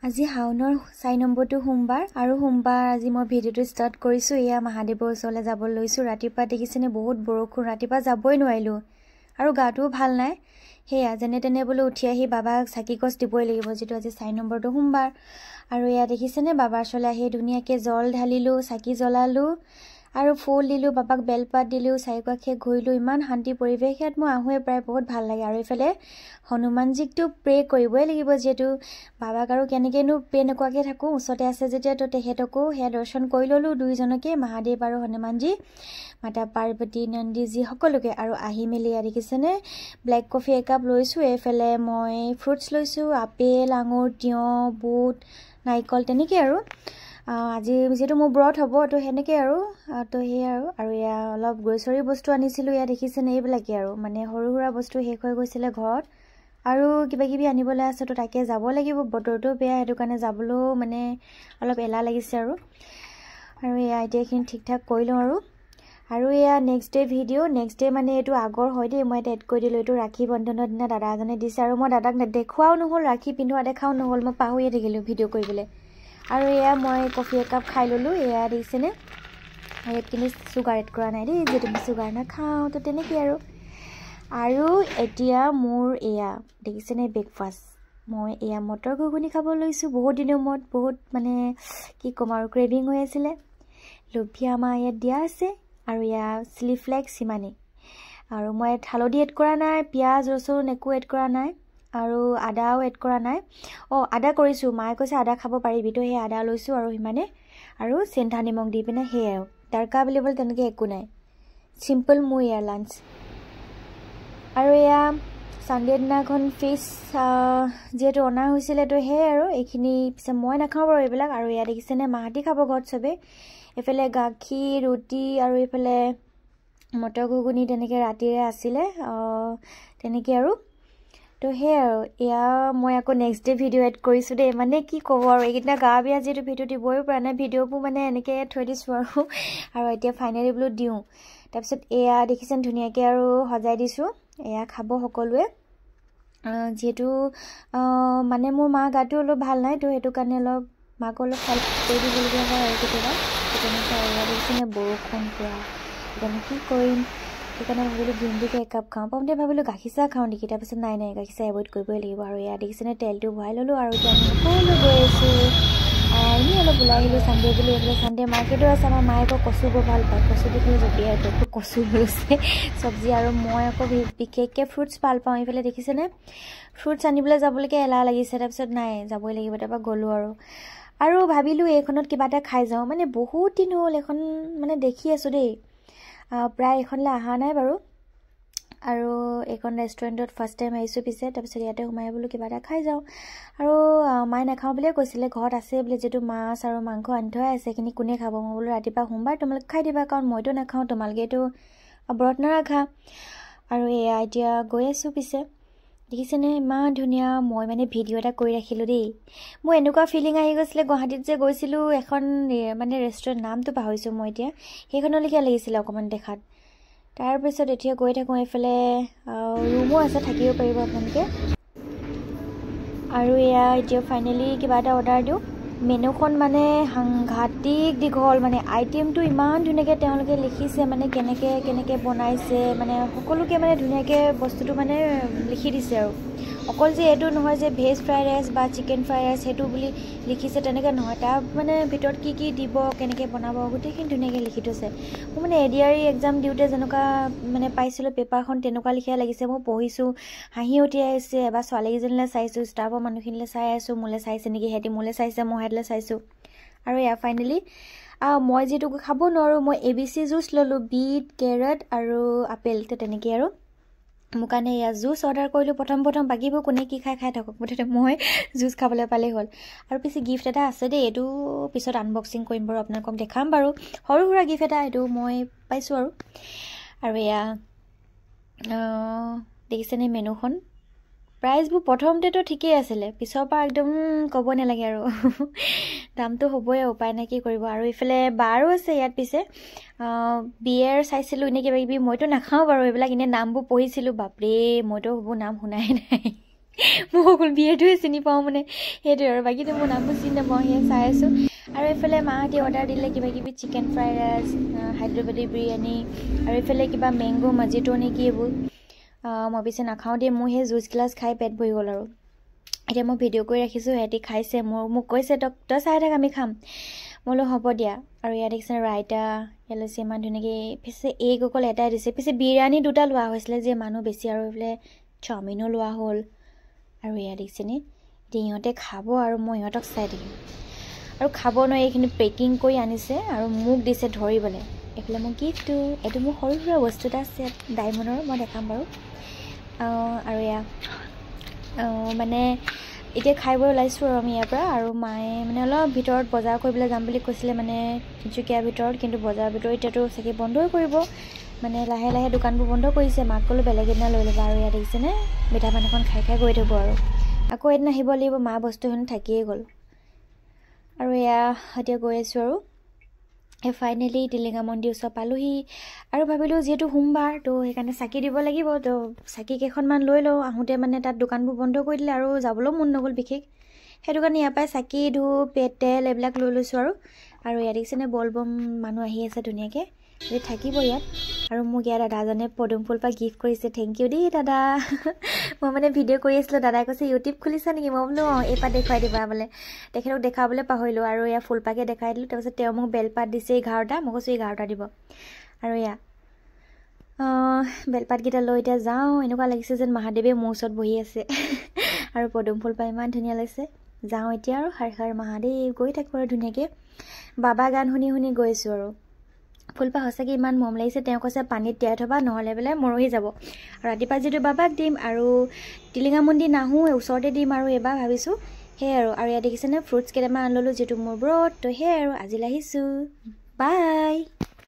আজি হাউনৰ 4 নম্বৰটো সোমবাৰ আৰু সোমবাৰ আজি মই ভিডিওটো ষ্টাৰ্ট কৰিছো এয়া মহাদেৱৰ ওচৰলৈ যাব লৈছো ৰাতিপুৱা দেখিছেনে বহুত বৰষুণ ৰাতিপুৱা যাবই নোৱাৰিলো আৰু গাটো ভাল নাই হেয়া যেনে তেনে বলে উঠি আহি বাবাক চাকি গছ দিবই লাগিব যেটো আজি 4 নম্বৰটো সোমবাৰ আৰু এয়া দেখিছেনে বাবাৰ ওচৰলৈ আহি ধুনিয়াকে জল ঢালিলো চাকি জ্বলালো আৰু ফুল দিলো বাবাক বেলপাত দিলো চাইকাখে ঘুৰিলো ইমান শান্তি পৰিবেশ ইয়াত মই আহুৱে প্ৰায় বহুত ভাল লাগে আৰু ইফালে হনুমানজিকটো প্ৰে কৰিবই লাগিব যেটো বাবাক আৰু কেনেকেনো প্ৰে নকৰাকে থাকো ওচৰতে আছে যেতিয়া তো তেহেতকো হে দৰ্শন কৰি ললো দুইজনকে মহাদেৱ আৰু হনুমানজি মাতা পাৰ্বতী নন্দীজি সকলোকে আৰু আহি মেলি দেখিছেনে ব্ল্যাক কফি একাপ লৈছো এফালে মই ফ্ৰুটস লৈছো আপেল আঙুৰ তিয়হ বুট নাইকল তেনেকে আৰু আজি যেটো মোৰ ব্ৰত হ'ব তো হেনেকে আৰু তো হে আৰু ইয়া অলপ গ্ৰছাৰী বস্তু আনিছিলো ইয়া দেখিছেনে এইবিলাকে আৰু মানে হৰুহুৰা বস্তু শেষ হৈ গৈছিলে ঘৰত আৰু কিবা কিবি আনিবলৈ আছে তো তাকে যাব লাগিব বতৰটো বেয়া হেতু কাৰণে যাবলো মানে অলপ এলা লাগিছে আৰু ইয়া এতিয়াখিনি ঠিক ঠাক কৰিলো আৰু yeah next day video next day মানে এটো আগৰ হয় দে মই এড কৰি দিলো এটো ৰাখি বন্ধনৰ দিনা দাদা এজনে দিছে আৰু মই দাদাক দেখুৱাও নহল ৰাখি পিন্ধোৱা দেখাও নহল মই পাহৰিয়ে থাকিলো ভিডিও কৰিবলৈ আৰু এয়া মই কফি একাপ খাই ললো এয়া দিছেনে ইয়াত কিনি সুগাৰ এড কৰা নাই দেই যেটো মই সুগাৰ না খাও তো তেনেকৈ আৰু এতিয়া মোৰ এয়া দেখিছেনে ব্ৰেকফাষ্ট মই এয়া মটৰ ঘুগুনি খাব লৈছো বহুত দিনৰ মত বহুত মানে কি কম আৰু ক্ৰেভিং হৈ আছিল লুভিয়া মা ইয়াত দিয়া আছে আৰু ইয়া চিলি ফ্লেক্স সিমানে আৰু মই হালধি এড কৰা নাই পিয়াজ ৰসুন একো এড কৰা নাই আৰু আদাও এড কৰা নাই আদা কৰিছো মায়ে কৈছে আদা খাব পাৰিবি তো হে আদা লৈছো আৰু হিমানে আৰু সেন্থা নিমখ দি পিনে হে তাৰকা এভেলেবল তেনেকে একো নাই সিম্পল মোৰ এয়া লাঞ্চ আৰু এয়া সানডে দিনাখন ফিশ যেটো অনা হৈছিল তো হে আৰু এইখিনি পিছে মই নাখাও বাৰু এইবিলাক আৰু এয়া দেখিছেনে মাহাতি খাব ঘৰত সবে এফালে গাখীৰ ৰুটি আৰু এফালে মটৰ ঘুগুনি তেনেকে ৰাতিৰে আছিল তেনেকে আৰু তো হে আৰু এয়া মই আকৌ নেক্সট ডে ভিডিও এড কৰিছো দে মানে কি ক'ব আৰু এইকিটা গা বিয়া যেটো ভিডিও দিবই পৰা নাই ভিডিওবোৰ মানে এনেকে থৈ দিছো আৰু এতিয়া ফাইনালি ব্লু দিও তাৰপিছত এয়া দেখিছেন ধুনিয়াকে আৰু সজাই দিছো এয়া খাব সকলোৱে যেটো মানে মোৰ মা গাটো অলপ ভাল নাই তো হেতু কাৰণে অলপ মাক অলপ হেল্প কৰি দিবলগীয়া হয় আৰু কেতিয়াবা তেনেকৈ এয়া দেখিছেনে বৰষুণ পুৰা এতিয়া কি কৰিম সেইকাৰণে ভাবিলো গ্ৰীণ টি একাপ খাওঁ প্ৰথমতে ভাবিলো গাখীৰ চাহ খাওঁ নেকি তাৰপিছত নাই গাখীৰ চাহ এভইড কৰিবই লাগিব আৰু এয়া দেখিছেনে তেলটো ভৰাই ললো আৰু এতিয়া আমি সকলো গৈ আছো এনেই অলপ ওলাই আহিলো চানডে বুলি এইফালে চানডে মাৰ্কেটো আছে আমাৰ মায়ে আকৌ কচু বৰ ভাল পায় কচু দেখিলে জপিয়াই তো কচু লৈছে চব্জি আৰু মই আকৌ বিশেষকৈ ফ্ৰুটছ ভাল পাওঁ এইফালে দেখিছেনে ফ্ৰুটছ আনিবলৈ যাবলৈকে এলাহ লাগিছে তাৰপিছত নাই যাবই লাগিব তাৰপৰা গ'লো আৰু ভাবিলো এইখনত কিবা এটা খাই যাওঁ মানে বহুত দিন হ'ল এখন মানে দেখি আছো দেই প্ৰায় এখনলৈ অহা নাই বাৰু আৰু এখন ৰেষ্টুৰেণ্টত ফাৰ্ষ্ট টাইম আহিছো পিছে তাৰপিছত ইয়াতে সোমাই বোলো কিবা এটা খাই যাওঁ আৰু মায়ে নাখাওঁ বুলিয়ে কৈছিলে ঘৰত আছে বুলি যেটো মাছ আৰু মাংস আনি থোৱা আছে সেইখিনি কোনে খাব মই বোলো ৰাতিপুৱা সোমবাৰ তোমালোকে খাই দিবা কাৰণ মইতো নাখাওঁ তোমালোকেতো ব্ৰত নাৰাখা আৰু এয়া এতিয়া গৈ আছো পিছে দেখিছেনে ইমান ধুনীয়া মই মানে ভিডিও এটা কৰি ৰাখিলো দেই মোৰ এনেকুৱা ফিলিং আহি গৈছিলে গুৱাহাটীত যে গৈছিলো এখন মানে ৰেষ্টুৰেণ্ট নামটো পাহৰিছো মই এতিয়া সেইখনলৈকে লাগিছিলে অকমান দেখাত তাৰপিছত এতিয়া গৈ থাকো এইফালে ৰুমো আছে থাকিব পাৰিব আপোনালোকে আৰু এয়া এতিয়া ফাইনেলি কিবা এটা অৰ্ডাৰ দিওঁ মেনুখন মানে সাংঘাতিক দীঘল মানে আইটেমটো ইমান ধুনীয়াকৈ তেওঁলোকে লিখিছে মানে কেনেকৈ বনাইছে মানে সকলোকে মানে ধুনীয়াকৈ বস্তুটো মানে লিখি দিছে আৰু অকল যে এইটো নহয় যে ভেজ ফ্ৰাইড ৰাইচ বা চিকেন ফ্ৰাইড ৰাইচ সেইটো বুলি লিখিছে তেনেকৈ নহয় তাৰ মানে ভিতৰত কি দিব কেনেকৈ বনাব গোটেইখিনি ধুনীয়াকৈ লিখি থৈছে মোৰ মানে এডিআৰই এক্সাম দিওঁতে যেনেকুৱা মানে পাইছিলোঁ পেপাৰখন তেনেকুৱা লিখিয়া লাগিছে মই পঢ়িছোঁ হাঁহি উঠি আহিছে এবাৰ ছোৱালীকেইজনীলৈ চাইছোঁ ষ্টাফৰ মানুহখিনিলৈ চাই আছোঁ মোলৈ চাইছে নেকি সিহঁতি মোলৈ চাইছে মই সিহঁতলৈ চাইছোঁ আৰু এয়া ফাইনেলি মই যিটো খাব নোৱাৰোঁ মই ABC জুচ ল'লোঁ বিট কেৰট আৰু আপেল তো তেনেকৈ আৰু মোৰ কাৰণে এয়া জুচ অৰ্ডাৰ কৰিলোঁ প্ৰথম বাকীবোৰ কোনে কি খাই থাকক মুঠতে মই জুচ খাবলৈ পালেই হ'ল আৰু পিছে গিফ্ট এটা আছে দেই এইটো পিছত আনবক্সিং কৰিম বাৰু আপোনালোকক দেখাম বাৰু সৰু সুৰা গিফ্ট এটা এইটো মই পাইছোঁ আৰু এয়া দেখিছেনে মেনুখন প্ৰাইচবোৰ প্ৰথমতেতো ঠিকেই আছিলে পিছৰ পৰা একদম ক'ব নালাগে আৰু দামটো হ'বই উপায় নাই কি কৰিব আৰু ইফালে বাৰো আছে ইয়াত পিছে বিয়েৰ চাইছিলোঁ এনে কিবা কিবি মইতো নাখাওঁ বাৰু এইবিলাক এনে নামবোৰ পঢ়িছিলোঁ বাপৰে মইতো হ'ব নাম শুনাই নাই মই অকল বিয়েৰটোৱে চিনি পাওঁ মানে সেইটোৱে আৰু বাকীটো মোৰ নামবোৰ চিনি নাপাওঁ সেয়া চাই আছোঁ আৰু এইফালে মাহঁতে অৰ্ডাৰ দিলে কিবা কিবি chicken fried rice Hyderabadi biryani আৰু এইফালে কিবা মেংগ' মজিটো নেকি এইবোৰ মই পিছে নাখাওঁ দেই মোৰ সেই জুচ গিলাচ খাই পেট ভৰি গ'ল আৰু এতিয়া মই ভিডিঅ' কৰি ৰাখিছোঁ সিহঁতি খাইছে মোক কৈছে তই চাই থাক আমি খাম মই বোলো হ'ব দিয়া আৰু ইয়াত দেখিছে ৰাইতা ইয়াত লৈছে ইমান ধুনীয়াকৈ পিছে এগ অকল এটাই দিছে পিছে বিৰিয়ানী দুটা লোৱা হৈছিলে যে মানুহ বেছি আৰু এইফালে চাওমিনো লোৱা হ'ল আৰু ইয়াত দেখিছেনে এতিয়া ইহঁতে খাব আৰু মই ইহঁতক চাই থাকিম আৰু খাব নোৱাৰি এইখিনি পেকিং কৰি আনিছে আৰু মোক দিছে ধৰিবলৈ এইফালে মোৰ গিফ্টটো এইটো মোৰ সৰু সুৰা বস্তু এটা আছে ডায়মণ্ডৰ মই দেখাম বাৰু আৰু এয়া মানে এতিয়া খাই বৈ ওলাইছোঁ আৰু আমি ইয়াৰ পৰা আৰু মায়ে মানে অলপ ভিতৰত বজাৰ কৰিবলৈ যাম বুলি কৈছিলে মানে তিনিচুকীয়াৰ ভিতৰত কিন্তু বজাৰৰ ভিতৰত এতিয়াতো চাগে বন্ধই কৰিব মানে লাহে লাহে দোকানবোৰ বন্ধ কৰিছে মাক ক'লো বেলেগ এদিনা লৈ ল'বা আৰু ইয়াত দেখিছেনে মিঠা পান এখন খাই খাই গৈ থ'ব আৰু আকৌ এদিন আহিব লাগিব মা বস্তুখিনি থাকিয়ে গ'ল আৰু এয়া এতিয়া গৈ আছোঁ আৰু ফাইনেলি টিলিঙা মন্দিৰ ওচৰ পালোহি আৰু ভাবিলোঁ যিহেতু সোমবাৰ তো সেইকাৰণে চাকি দিব লাগিব তো চাকি কেইখনমান লৈ লওঁ আহোঁতে মানে তাত দোকানবোৰ বন্ধ কৰি দিলে আৰু যাবলৈও মন নগ'ল বিশেষ সেইটো কাৰণে ইয়াৰ পৰাই চাকি ধূপ তেল এইবিলাক লৈ লৈছোঁ আৰু ইয়াত দেখিছেনে বলবম মানুহ আহি আছে ধুনীয়াকৈ যদি থাকিব ইয়াত আৰু মোক ইয়াত দাদাজনে পদুম ফুল পৰা গিফ্ট কৰিছে থেংক ইউ দেই দাদা মই মানে ভিডিঅ' কৰি আছিলোঁ দাদাই কৈছে ইউটিউব খুলিছা নেকি মই বোলো এইপাত দেখুৱাই দিবা বোলে তেখেতক দেখাবলৈ পাহৰিলোঁ আৰু এয়া ফুলপাকে দেখাই দিলোঁ তাৰপিছত তেওঁ মোক বেলপাত দিছে 11টা মই কৈছোঁ 11টা দিব আৰু এয়া বেলপাতকেইটা লৈ এতিয়া যাওঁ এনেকুৱা লাগিছে যেন মহাদেৱে মোৰ ওচৰত বহি আছে আৰু পদুম ফুলপাহ ইমান ধুনীয়া লাগিছে যাওঁ এতিয়া আৰু হৰ হৰ মহাদেৱ গৈ থাকোঁ আৰু ধুনীয়াকৈ বাবা গান শুনি শুনি গৈছোঁ আৰু ফুলপাহ সঁচাকৈ ইমান মৰম লাগিছে তেওঁ কৈছে পানীত তিয়াই থ'বা নহ'লে বোলে মৰহি যাব আৰু ৰাতিপুৱা যিটো বাবাক দিম আৰু টিলিঙা মন্দিৰ নাহোঁ ওচৰতে দিম আৰু এবাৰ ভাবিছোঁ সেয়াই আৰু ইয়াত দেখিছেনে ফ্ৰুটছ কেইটামান আনি ল'লোঁ যিটো মোৰ ব্ৰত তো সেয়াই আৰু আজিলৈ আহিছোঁ বাই